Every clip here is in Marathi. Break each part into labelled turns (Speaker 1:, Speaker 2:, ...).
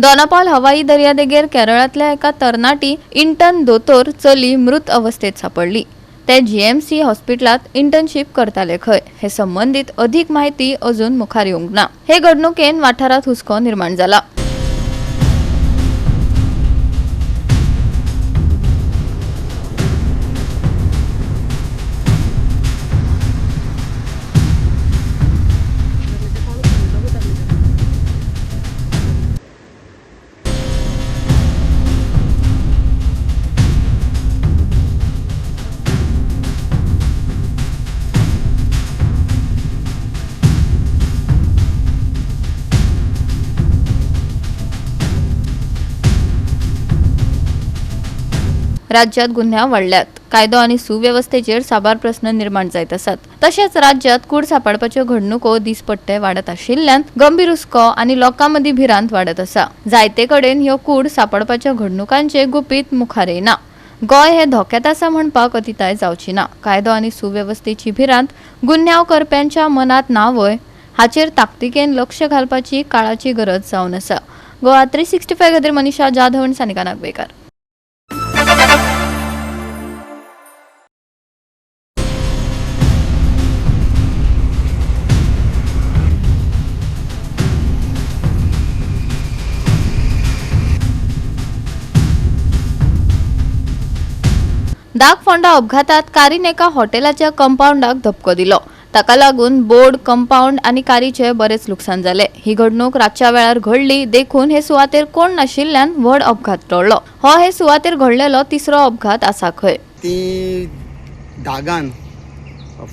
Speaker 1: दोनापावल हवाई दर्यादेगेर केरळातल्या एका तरणाटी इंटर्न दोतोर चली मृत अवस्थेत सापडली। ते जीएमसी हॉस्पिटलात इंटर्नशिप करताले खंय हे संबंधित अधिक माहिती अजून मुखार येवंक ना। हे घडणुकेन वाठारात हुस्को निर्माण जाला। राज्यात गुन्ह्या वाढल्यात, कायदो आणि सुव्यवस्थेचेर साबार प्रश्न निर्माण जायत आसात। तशेंच राज्यात कूड सापडपाच्यो घडणुको दिसपट्टे वाडत आशिल्ल्यान गंभीर हुस्को आणि लोकांमदी भिरांत वाडत आसा। जायते कडेन ह्यो कूड सापडपाच्यो घडणुकांचे गुपीत मुखार येना। गोय हे धोक्यात आसा म्हणपाक अतिताय जावची ना। कायदो आणि सुव्यवस्थेची भिरांत गुन्यांव करप्यांच्या मनात ना वय हाचेर ताकतिकेन लक्ष घालपाची काळाची गरज जावन आसा। गोवा 365 खातीर मनीषा जाधव आनी सानिका नागवेकर। दागफोंडा अपघातात कारीन एका हॉटेलाच्या कंपाऊंडाक धपको दिलो। ताका लागून बोर्ड, कंपाऊंड आणि कारीचे बरेच लुकसाण झाले। ही घडणूक रातच्या वेळार घडली देखून हे सुवातेर कोण नाशिल्ल्यान व्हड अपघात टळलो। हो हे सुवातेर घडलेलो तिसरो अपघात आसा खंय।
Speaker 2: ती दागान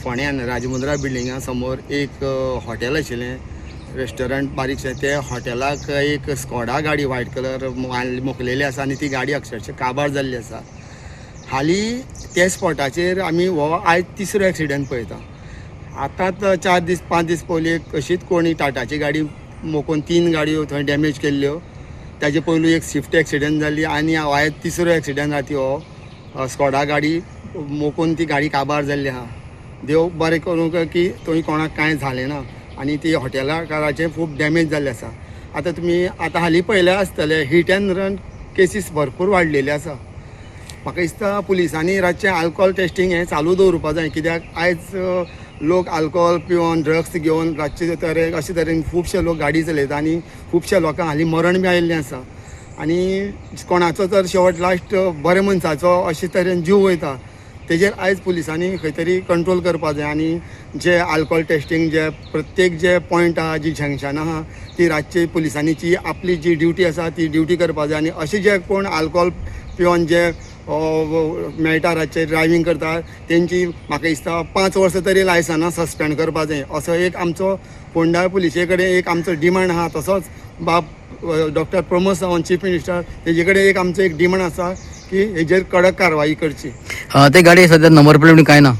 Speaker 2: फोंड्यान राजमुद्रा बिल्डिंगा समोर एक हॉटेल आशिल्लें, रेस्टॉरंट बारीकशें। ते हॉटेलाक एक स्कॉडा गाडी व्हायट कलर मोकलेली आसा आणि ती गाडी अक्षरशः काबार जाल्ली आसा। हालीं त्या स्पॉटाचेर आमी हो आयज तिसरो एक्सिडेंट पळयता। आतांच 4 दीस 5 दीस पयलीं अशीच कोणी टाटाची गाडी मोकून 3 गाडयो थंय डॅमेज केल्ल्यो। ताजे पयलू एक स्विफ्ट एक्सिडेंट जाल्ली आनी आयज तिसरो एक्सिडेंट आहा हो स्कॉडा गाडी मोकून ती गाडी काबार जाल्ली आहा। देव बरें करूं की थंय कोणाक कांय जालें ना आनी ती हॉटेलाकाराचें खूब डॅमेज जाल्लें आसा। आतां तुमी हालीं पयलें आसतलें हीट एंड रन केसीस भरपूर वाडलेले आसा। म्हाका दिसता पुलिसांनी रातचें आल्कोहोल टेस्टींग हें चालू दवरपाक जाय, कित्याक आयज लोक आल्कोहोल पिवन ड्रग्स घेवन रातचे तरेन अशे तरेन खुबशे लोक गाडी चलयता आनी खुबशे लोकांक हालीं मरण बी आयिल्लें आसा। आनी कोणाचो तर शेवट लास्ट बरे मनशाचो अशे तरेन जीव वयता। तेजेर आयज पुलिसांनी खंय तरी कंट्रोल करपाक जाय आनी जे आल्कोहोल टेस्टींग जे प्रत्येक जे पॉयंट आहा, जी जंक्शन आहा, ती रातची पुलिसांनी आपली जी ड्युटी आसा ती ड्युटी करपाक जाय। आनी अशे जे कोण आल्कोहोल पिवन जे मेळटा रातचे ड्रायव्हिंग करता तेंची म्हाका दिसता 5 वर्सां तरी लायसन्सां सस्पेंड करपाक जाय असो एक आमचो फोंडा पुलिशे कडेन एक आमचो डिमांड आहा। तसोच doctor Pramod Sawant chief minister तेजे कडेन एक आमचो एक डिमांड आसा की हेजेर कडक कारवाई करची।
Speaker 3: ते गाडी सद्या नंबर प्लेट काय ना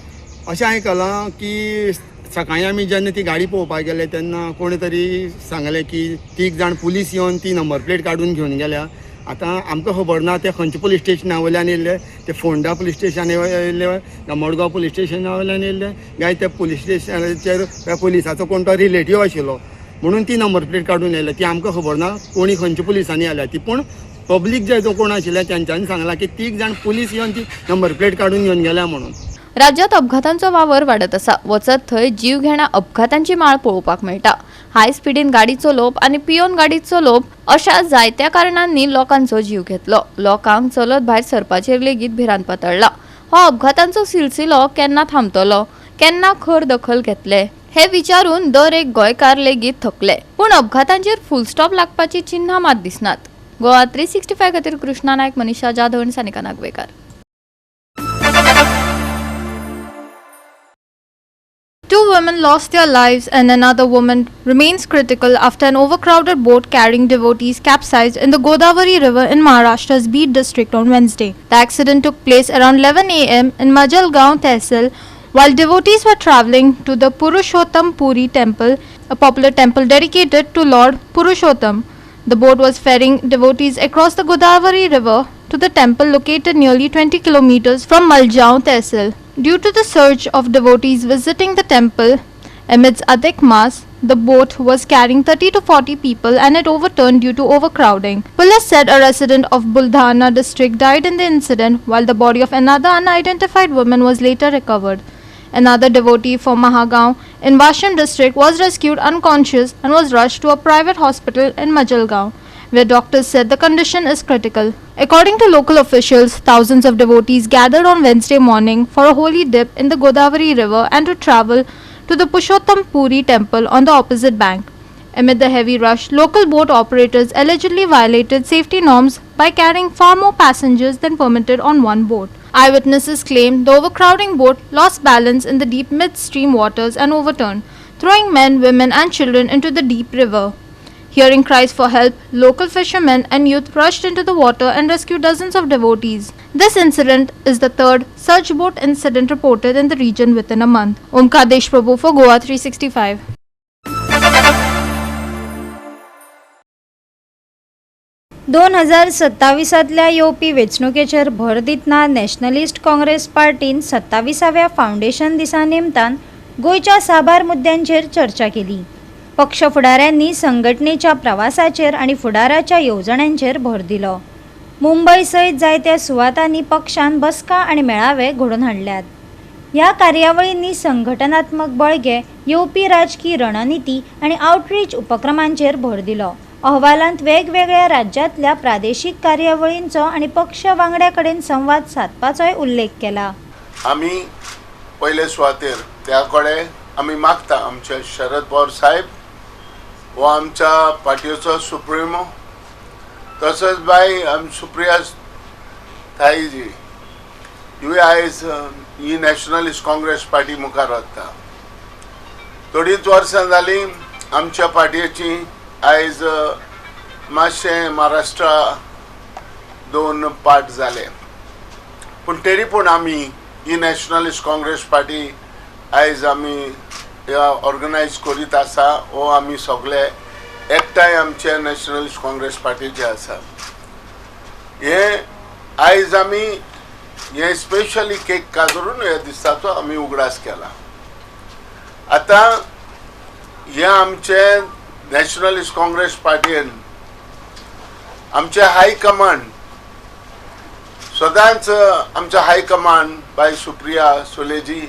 Speaker 2: अशें आयकलां की सकाळीं आमी जेन्ना ती गाडी पळोवपाक गेले तेन्ना कोणी तरी सांगलें की 3 जाण पुलीस येवन ती नंबर प्लेट काडून घेवन गेल्या। आतां आमकां खबर ना ते खंयच्या पुलीस स्टेशना वयल्यान येयल्ले, ते फोंडा पुलीस स्टेशना येयल्ले काय मडगांव पुलीस स्टेशना वयल्यान येयल्ले, काय त्या पुलीस स्टेशनाचेर त्या पुलिसाचो कोण तो रिलेटीव आशिल्लो म्हणून ती नंबर प्लेट काडून येयले। ती आमकां खबर ना कोणी खंयच्या पुलिसांनी आल्या ती, पूण पब्लीक जे कोण आशिल्ले तेंच्यांनी सांगलां की 3 जाण पुलीस येवन ती नंबर प्लेट काडून घेवन गेल्या म्हणून।
Speaker 1: राज्यात अपघातांचो वावर वाडत आसा। वचत थंय जीव घेणा अपघातांची माळ पळोवपाक मेळटा। हाय स्पीडीन गाडी चलोवप आणि पियोन गाडी चलोवप अशा जायत्या कारणांनी लोकांचो जीव घेतलो। लोकांक चलत भायर सरपाचेर लेगीत भिरांत पातळ्ळा। हो अपघातांचो सिलसिलो केन्ना थांबतलो, केन्ना खर दखल घेतले हे विचारून दर एक गोंयकार लेगीत थकले, पूण अपघातांचेर फुल स्टॉप लागपाची चिन्हां मात दिसनात। गोवा 365 खातीर कृष्णा नायक, मनीषा जाधव आनी Sanika Nagwekar.
Speaker 4: Two women lost their lives and another woman remains critical after an overcrowded boat carrying devotees capsized in the Godavari River in Maharashtra's Beed district on Wednesday. The accident took place around 11 a.m. in Majalgaon Tehsil while devotees were travelling to the Purushottam Puri temple, a popular temple dedicated to Lord Purushottam. The boat was ferrying devotees across the Godavari River to the temple located nearly 20 kilometers from Majalgaon Tehsil. Due to the surge of devotees visiting the temple, Amidst Adhik Maas, the boat was carrying 30 to 40 people and it overturned due to overcrowding. Police said a resident of Buldhana district died in the incident, while the body of another unidentified woman was later recovered. Another devotee from Mahagaon in Washim district was rescued unconscious and was rushed to a private hospital in Majalgaon, where doctors said the condition is critical. According to local officials, thousands of devotees gathered on Wednesday morning for a holy dip in the Godavari river and to travel to the Pushottam Puri temple on the opposite bank. Amid the heavy rush, local boat operators allegedly violated safety norms by carrying far more passengers than permitted on one boat. Eyewitnesses claimed the overcrowding boat lost balance in the deep midstream waters and overturned, throwing men, women and children into the deep river. Hearing cries for help, local fishermen and youth rushed into the water and rescued dozens of devotees. This incident is the third such boat incident reported in the region within a month. Omkar Deshprabhu for Goa 365.
Speaker 5: दोन हजार 27तल्या येवपी वेंचणुकेचेर भर दितना नॅशनलिस्ट काँग्रेस पार्टीन 27व्या फावंडेशन दिसा निमतान गोंयच्या साबार मुद्द्यांचेर चर्चा केली. पक्ष फुडाऱ्यांनी संघटनेच्या प्रवासाचेर आनी फुडाराच्या येवजण्यांचेर भर दिलो. मुंबय सयत जायत्या सुवातांनी पक्षान बसका आनी मेळावे घडोवन हाडल्यात. ह्या कार्यावळींनी संघटनात्मक बळगे, येवपी राजकीय रणनीती आनी आउटरीच उपक्रमांचेर भर दिलो. अहवालांत वेगवेगळ्या राज्यांतल्या प्रादेशीक कार्यावळींचो आनी पक्ष वांगड्या कडेन संवाद सादपाचोय उल्लेख केला.
Speaker 6: आमी पयले सुवातेर त्या कडेन आमी मागता आमचे शरद पवार साहेब हो आमच्या पार्टीचो सुप्रिमो, तसोच बाय सुप्रिया थाईजी ह्यो आयज ही नॅशनलिस्ट काँग्रेस पार्टी मुखार व्हरता. थोडीच वर्सां जालीं आमच्या पार्टीची आयज मातशें महाराष्ट्रा दोन पार्ट जाले, पूण तरी पूण आमी ही नॅशनलिस्ट काँग्रेस पार्टी आयज आमी ऑर्गनायज करीत आसा. हो आमी सगळे एकठांय आमचे नॅशनलिस्ट काँग्रेस पार्टीचे आसा. हे आयज आमी हे स्पेशली केक कातरून ह्या दिसाचो आमी उगडास केला. आतां हे आमचे नॅशनलिस्ट काँग्रेस पार्टीन आमचे हायकमांड सदांच आमचे हायकमांड बाय सुप्रिया सुलेजी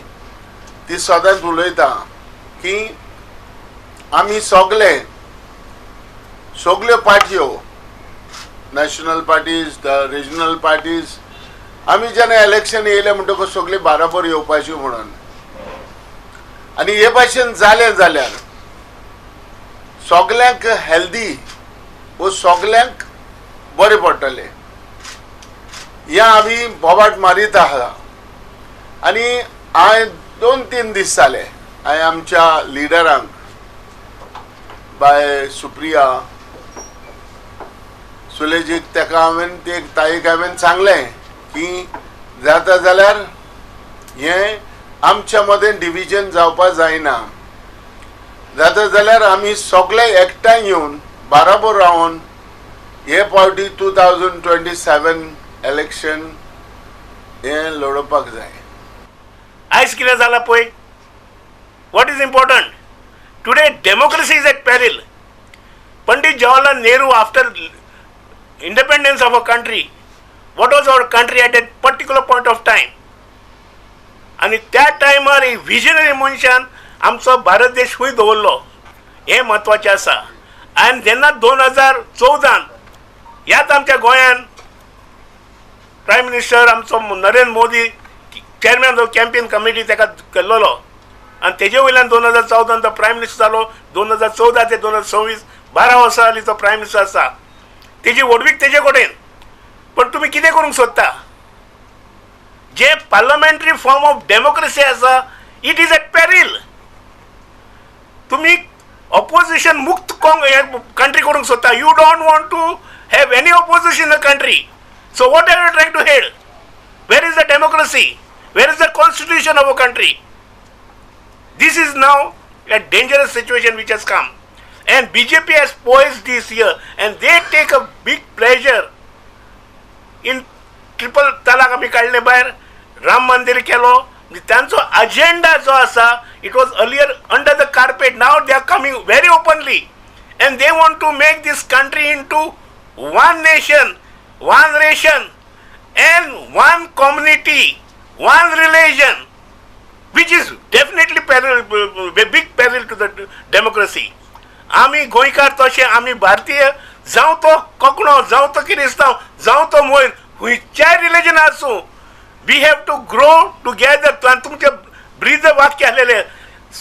Speaker 6: ती सदांच उलयता की आमी सगल्यो पार्ट्यो नॅशनल पार्टीज रिजनल पार्टीज आमी जेन्ना इलेक्शन येयले म्हणटकच सगळी बराबर येवपाची म्हणून, आनी हे भाशेन जालें जाल्यार सगल्यांक हेल्दी वो सगल्यांक बरें पडटलें हें आमी बोबाट मारीत आहा. आनी हांवें 2-3 दीस जाले हांवें आमच्या लिडरांक बाय सुप्रिया सुलेजीक ताका हांवें ते ताईक हांवें सांगलें की जाता जाल्यार हें आमच्या मदें डिविजन जावपा जायना. जाता जाल्यार आमी सगळे एकठांय येवन बराबर रावन हे पावटी 2027 इलेक्शन हें लडोवपाक जाय.
Speaker 7: आयज कितें जालां पळय, what is important today democracy is at peril. Pandit Jawaharlal Nehru after independence of a country, what was our country at a particular point of time, आनी त्या टायमार एक विजनरी मनशान आमचो भारत देश खंय दवरलो हें म्हत्वाचें आसा. आनी जेन्ना 2014 ह्याच आमच्या गोंयान प्रायम मिनिस्टर आमचो Narendra Modi chairman of campaign committee ताका केल्लो आनी तेजे वयल्यान 2014 तो प्रायम मिनिस्टर जालो. 2014 ते 2026 12 वर्सां जालीं तो प्रायम मिनिस्टर आसा. तेजी वडवीक तेजे कडेन. पण तुमी कितें करूंक सोदता? जे पार्लमेंटरी फॉर्म ऑफ डेमोक्रेसी आसा इट इज एट पेरील. तुम्ही ऑपोजिशन मुक्त कंट्री करूंक सोदता. You don't want to have any opposition in the country. So what are you trying to head? Where is the democracy? Where is the constitution of a country? This is now a dangerous situation which has come, and BJP has poised this year, and they take a big pleasure in triple talaq आमी काडले भायर, राम मंदिर केलो, त्यांचो अजेंडा जो आसा it was earlier under the carpet. Now they are coming very openly and they want to make this country into one nation, one ration and one community, one religion, which is definitely a big peril to the democracy. आम्ही गोंयकार तशें आम्ही भारतीय जावं तो कोंकणो जावं तो क्रिस्तांव जावं तो मोहीन खंयच्याय रिलीजन आसूं we have to grow together. तुमचे ब्रीद वाक्य आलेले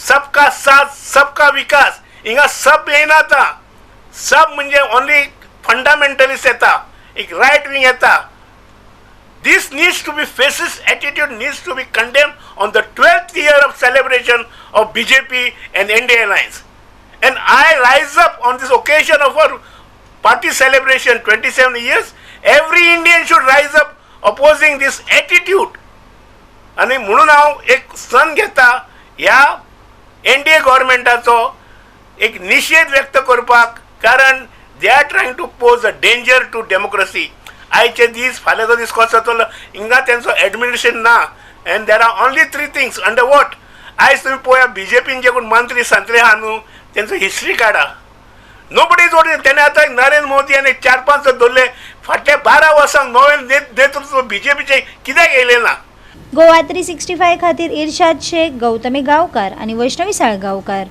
Speaker 7: सबका साथ सबका विकास. हिंगा सब येना आता. सब म्हणजे ओनली फंडामेंटलिस्ट येता, एक राईट विंग येता. This needs to be fascist attitude needs to be condemned on the 12th year of celebration of BJP and NDA alliance. And I rise up on this occasion of our party celebration 27 years. Every Indian should rise up opposing this attitude. आणि म्हणून हांव एक सण घेता ह्या NDA गव्हर्मेंटाचो एक निषेध व्यक्त करपाक, कारण they are trying to pose a danger to democracy. आयचे दीस फाल्यांचो दीस कसो जातलो हिंगा तेंचो एडमिनिस्ट्रेशन ना. And there are only 3 things under what. आयज तुमी पळया बीजेपीन जे कोण मंत्री संत्री आहा न्हू तेंचो हिस्ट्री काडा. नोबडी जोड तेणे आतां नरेंद्र मोदी आनी 4-5 धरले. फाटल्या 12 वर्सांक नवें नेतृत्व बीजेपीचे कित्याक येयलें ना.
Speaker 5: गोवा 365 खातीर इर्शाद शेख, गौतमी गांवकार आणि वैष्णवी साळगांवकार.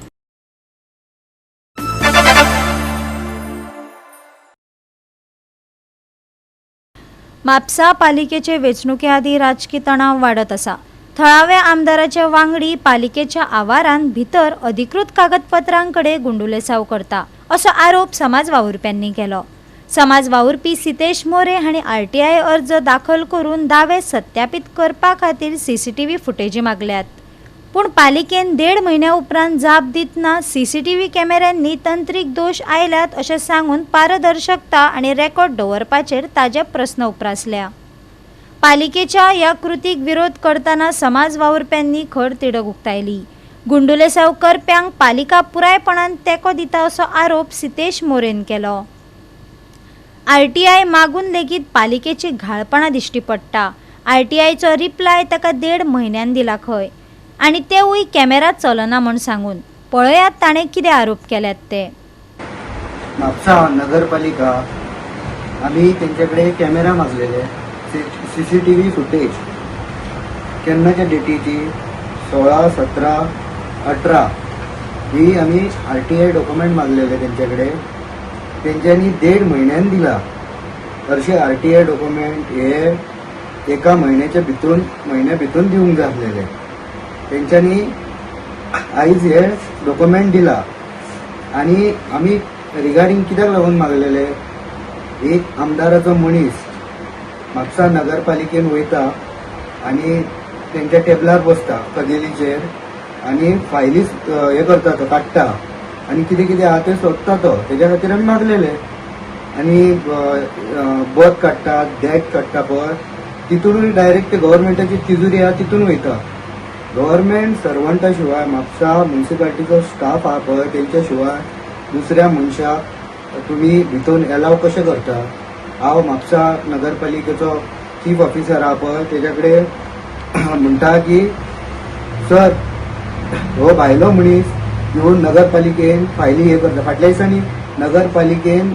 Speaker 5: म्हापसा पालिकेचे वेंचणुके आदी राजकीय तणाव वाडत आसा. थळाव्या आमदाराच्या वांगडी पालिकेच्या आवारांत भितर अधिकृत कागदपत्रांकडे गुंडुलेसांव करता असो आरोप समाज वावुरप्यांनी केलो. समाज वावुरपी सितेश मोरे हांणी RTI अर्ज दाखल करून दावे सत्यापीत करपा खातीर CCTV फुटेजी मागल्यात. पूण पालिकेन 1.5 म्हयन्या उपरांत जाप दितना CCTV कॅमेऱ्यांनी तंत्रीक दोश आयल्यात अशें सांगून पारदर्शकता आनी रेकॉर्ड दवरपाचेर ताजे प्रस्न उप्रासल्या. पालिकेच्या ह्या कृतीक विरोध करतना समाज वावुरप्यांनी खर तिडक उक्तायली. गुंडुलेसांव करप्यांक पालिका पुरायपणान तेंको दिता असो आरोप सितेश मोरेन केलो. RTI मागून लेगीत पालिकेची घाळपणां दिश्टी पडटा. RTIचो रिप्लाय ताका 1.5 म्हयन्यान दिला खंय, आनी तेवूय कॅमेरा चलना म्हूण सांगून. पळयात ताणें कितें आरोप केल्यात ते.
Speaker 8: म्हापसा नगरपालिका आम्ही त्यांच्याकडे कॅमेरा मागलेले, CCTV फुटेज केन्नाच्या डेटीची 16, 17, 18 ही आम्ही RTI डॉक्युमेंट मागलेले त्यांच्याकडे. त्यांच्यानी 1.5 म्हयन्यान दिला. अशे RTI डॉक्युमेंट हे एका म्हयन्या भितून दिवंक जाय आसलेले. त्यांच्यानी आयज हे डॉक्युमेंट दिला. आणि आम्ही रिगार्डिंग कित्याक लागून मागलेले, एक आमदाराचो मनीस म्हापसा नगरपालिकेन वयता आणि त्यांच्या टेबलार बसता कदेलीचेर आणि फायली हे करता, तो काडटा आणि कितें कितें आहा तें सोदता तो. तेज्या खातीर आमी मागलेले. आणि बर्थ काडटा, डेट काडटा पळय, तितूनूय डायरेक्ट गव्हर्मेंटाची तिजोरी आहा तितून वयता. गव्हर्मेंट सर्वंटा शिवाय म्हापसा म्युनिसिपालिटीचो स्टाफ आहा पळय तेंच्या शिवाय दुसऱ्या मनशाक तुमी भितून एलाव कशें करता. हांव म्हापसा नगरपालिकेचो चीफ ऑफिसर आहा पळय तेज्या कडेन म्हणटा की सर हो भायलो मनीस येवन नगरपालिकेन फायली हे करता. फाटल्या दिसांनी नगरपालिकेन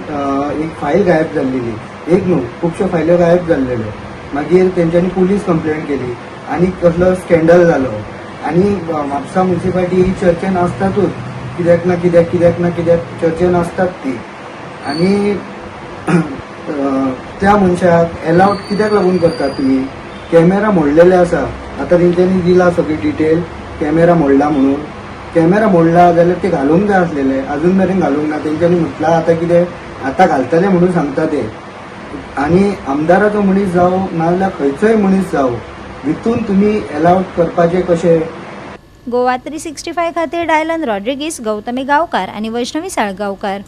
Speaker 8: एक फायल गायब जाल्लेली, एक न्हू खुबश्यो फायल्यो गायब जाल्लेल्यो. मागीर तेंच्यांनी पुलीस कंप्लेंट केली आणि कसलो स्कॅन्डल जालो. आणि म्हापसा म्युनिसिपालिटी ही चर्चेन आसतातूच, कित्याक ना कित्याक चर्चेन आसतात ती. आणि त्या मनशाक एलाउड कित्याक लागून करतात तुमी. कॅमेरा मोडलेले आसा. आतां तेंच्यांनी दिला सगळी डिटेल कॅमेरा मोडला म्हणून. कॅमेरा मोडला जाल्यार ते घालूंक जाय आसलेले, अजून मेरेन घालूंक ना. तेंच्यांनी म्हटलां आतां कितें आतां घालतले म्हणून सांगता ते. आणि आमदाराचो मनीस जावं नाजाल्यार खंयचोय मनीस जावं भितून तुमी एलाउड करपाचें कशें.
Speaker 5: गोवा 365 खातीर डायलन रॉड्रिगीस, गौतमी गांवकार आणि Vaishnavi Salgaonkar.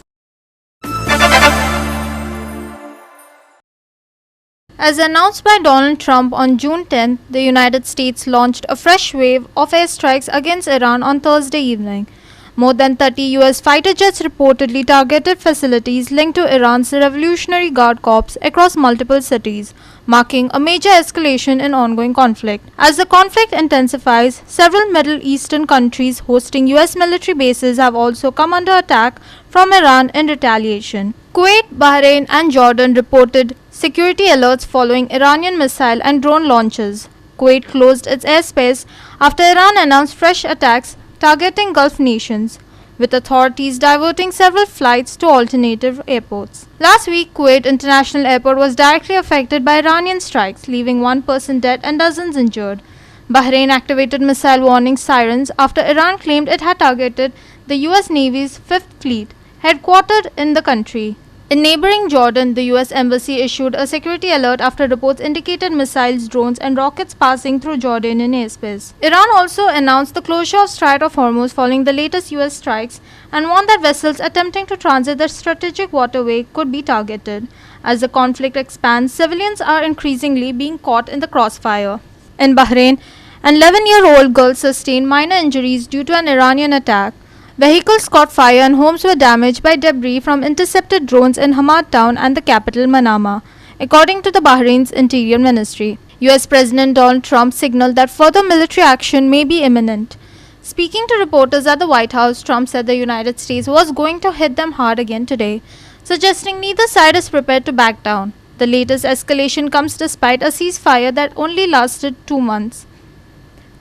Speaker 4: As announced by Donald Trump on June 10th, the United States launched a fresh wave of airstrikes against Iran on Thursday evening. More than 30 US fighter jets reportedly targeted facilities linked to Iran's Revolutionary Guard Corps across multiple cities, marking a major escalation in ongoing conflict. As the conflict intensifies, several Middle Eastern countries hosting US military bases have also come under attack from Iran in retaliation. Kuwait, Bahrain, and Jordan reported security alerts following Iranian missile and drone launches. Kuwait closed its airspace after Iran announced fresh attacks targeting Gulf nations, with authorities diverting several flights to alternative airports. Last week, Kuwait International Airport was directly affected by Iranian strikes, leaving one person dead and dozens injured. Bahrain activated missile warning sirens after Iran claimed it had targeted the US Navy's Fifth Fleet, headquartered in the country. In neighboring Jordan, the US Embassy issued a security alert after reports indicated missiles, drones, and rockets passing through Jordanian airspace. Iran also announced the closure of Strait of Hormuz following the latest US strikes and warned that vessels attempting to transit the strategic waterway could be targeted. As the conflict expands, civilians are increasingly being caught in the crossfire. In Bahrain, an 11-year-old girl sustained minor injuries due to an Iranian attack. Vehicles caught fire and homes were damaged by debris from intercepted drones in Hamad town and the capital Manama, according to the Bahrain's Interior Ministry. US President Donald Trump signaled that further military action may be imminent. Speaking to reporters at the White House, Trump said the United States was going to hit them hard again today, suggesting neither side is prepared to back down. The latest escalation comes despite a ceasefire that only lasted 2 months.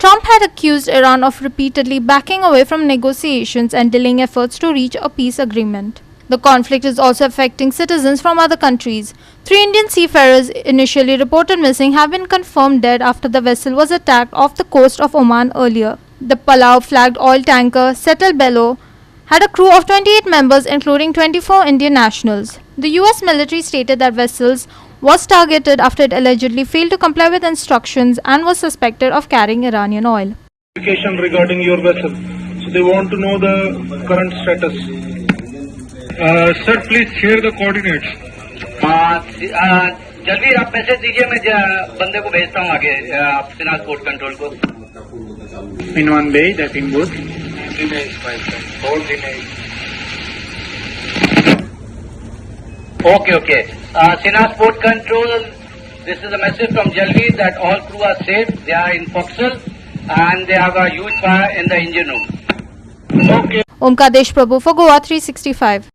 Speaker 4: Trump had accused Iran of repeatedly backing away from negotiations and delaying efforts to reach a peace agreement. The conflict is also affecting citizens from other countries. 3 Indian seafarers initially reported missing have been confirmed dead after the vessel was attacked off the coast of Oman earlier. The Palau-flagged oil tanker Settle Bello had a crew of 28 members including 24 Indian nationals. The US military stated that vessels was targeted after it allegedly failed to comply with instructions and was suspected of carrying Iranian oil.
Speaker 9: Regarding your vessel, so they want to know the current status. Sir, please share the coordinates.
Speaker 3: जल्दी आप मैसेज दीजिए, मैं बंदे को भेजता हूँ आगे आप सिनाज पोर्ट कंट्रोल को.
Speaker 9: In one day, that in good.
Speaker 3: Okay. Sinas Port Control, this is a message from Jalvi that all crew are safe. They are in forecastle and they have a huge fire in the engine room.
Speaker 9: Okay.
Speaker 4: Omkar Deshprabhu for Goa 365.